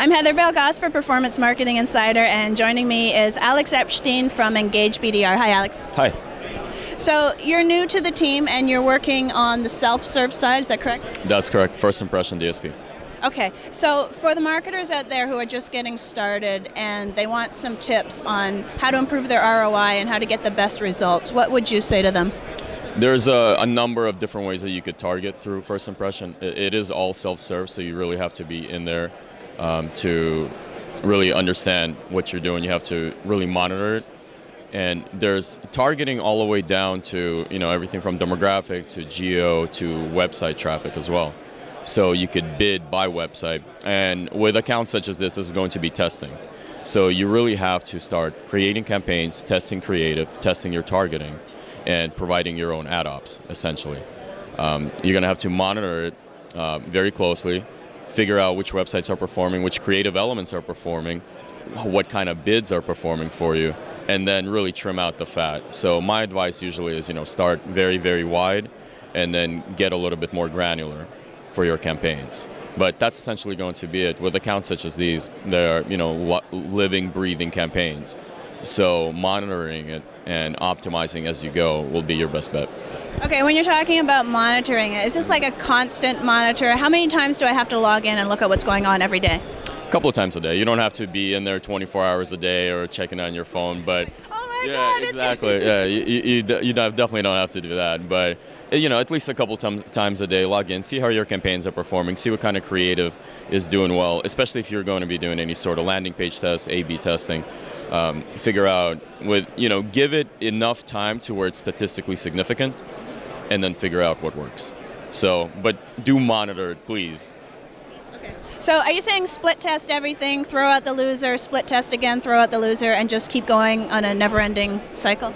I'm Heather Belgas for Performance Marketing Insider, and joining me is Alex Epstein from Engage BDR. Hi, Alex. Hi. So you're new to the team and you're working on the self-serve side, is that correct? That's correct. First impression DSP. Okay, so for the marketers out there who are just getting started and they want some tips on how to improve their ROI and how to get the best results, what would you say to them? There's a number of different ways that you could target through first impression. It is all self-serve, so you really have to be in there to really understand what you're doing. You have to really monitor it. And there's targeting all the way down to everything from demographic to geo to website traffic as well. So you could bid by website. And with accounts such as this is going to be testing. So you really have to start creating campaigns, testing creative, testing your targeting, and providing your own ad ops, essentially. You're going to have to monitor it very closely, figure out which websites are performing, which creative elements are performing, what kind of bids are performing for you, and then really trim out the fat. So my advice usually is, start very, very wide and then get a little bit more granular for your campaigns. But that's essentially going to be it. With accounts such as these, they're living, breathing campaigns. So monitoring it and optimizing as you go will be your best bet. Okay, when you're talking about monitoring it, is this like a constant monitor? How many times do I have to log in and look at what's going on every day? A couple of times a day. You don't have to be in there 24 hours a day or checking on your phone, but oh my God, exactly. Yeah, you definitely don't have to do that, but at least a couple times a day, log in, see how your campaigns are performing, see what kind of creative is doing well, especially if you're going to be doing any sort of landing page test, A/B testing. Figure out give it enough time to where it's statistically significant, and then figure out what works. So, but do monitor it, please. Okay. So are you saying split test everything, throw out the loser, split test again, throw out the loser, and just keep going on a never-ending cycle?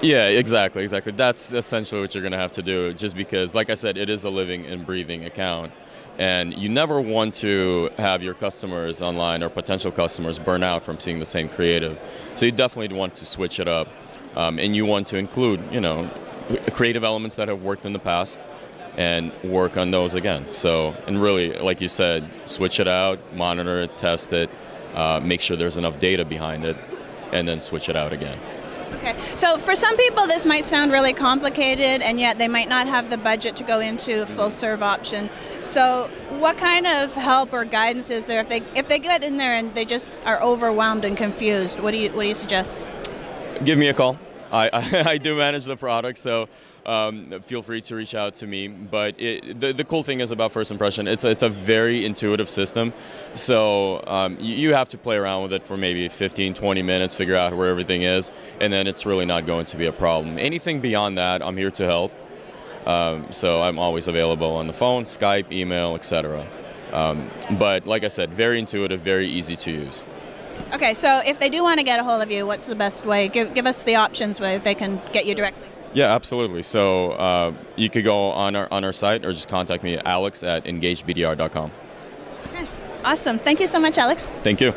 Yeah, exactly. That's essentially what you're going to have to do, just because, like I said, it is a living and breathing account. And you never want to have your customers online or potential customers burn out from seeing the same creative. So you definitely want to switch it up. And you want to include, creative elements that have worked in the past and work on those again. So, and really, like you said, switch it out, monitor it, test it, make sure there's enough data behind it, and then switch it out again. Okay, so for some people this might sound really complicated, and yet they might not have the budget to go into a full serve option. So what kind of help or guidance is there if they get in there and they just are overwhelmed and confused? What do you suggest? Give me a call. I do manage the product, so feel free to reach out to me. But the cool thing is about first impression, it's a very intuitive system. So you have to play around with it for maybe 15, 20 minutes, figure out where everything is, and then it's really not going to be a problem. Anything beyond that, I'm here to help. So I'm always available on the phone, Skype, email, etc. But like I said, very intuitive, very easy to use. Okay, so if they do want to get a hold of you, what's the best way? Give us the options where they can get you directly. Yeah, absolutely. So you could go on our site or just contact me, alex@engagebdr.com. Okay, awesome. Thank you so much, Alex. Thank you.